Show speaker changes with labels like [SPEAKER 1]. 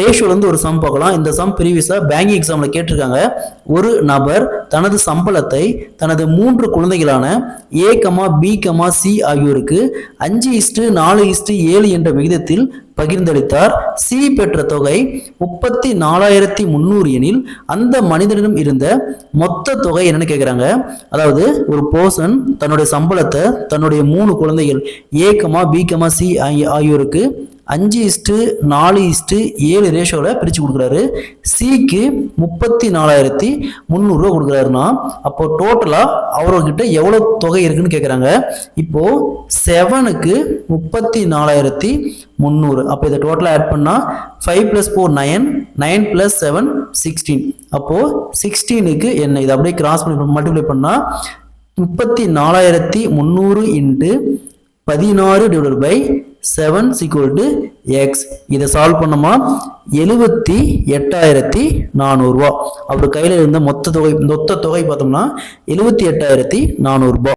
[SPEAKER 1] ரேஷியோல இருந்து ஒரு சம் பார்க்கலாம். இந்த சம் ப்ரீவியஸா பேங்கிங் எக்ஸாம்ல கேட்டிருக்காங்க. ஒரு நபர் தனது சம்பளத்தை தனது 3 குழந்தைகளான A, B, C ஆகியோருக்கு 5:4:7 என்ற விகிதத்தில் பகிர்ந்தளித்தார். சி பெற்ற தொகை 34,300 எனில் அந்த மனிதனிடம் இருந்த மொத்த தொகை என்னன்னு கேட்குறாங்க. அதாவது ஒரு பர்சன் தன்னுடைய சம்பளத்தை தன்னுடைய 3 குழந்தைகள் A, B, C ஆகியோருக்கு 5:4:7 ரேஷியோவில் பிரித்து கொடுக்குறாரு. சிக்கு 34,300 ரூபா கொடுக்குறாருன்னா அப்போ டோட்டலாக அவர்கிட்ட எவ்வளோ தொகை இருக்குன்னு கேட்குறாங்க. இப்போ 7க்கு 34,300. அப்போ இதை டோட்டலாக ஆட் பண்ணால் 5 + 4 9, 9 + 7 16. அப்போ 16க்கு என்ன, இதை அப்படியே கிராஸ் பண்ணி மல்டிப்ளை பண்ணால் 34,300 × 16/7 = x. இதை சால்வ் பண்ணோமா 78,400 ரூபா. அவர் கையில் இருந்த மொத்த தொகை பார்த்தோம்னா 78,400 ரூபாய்.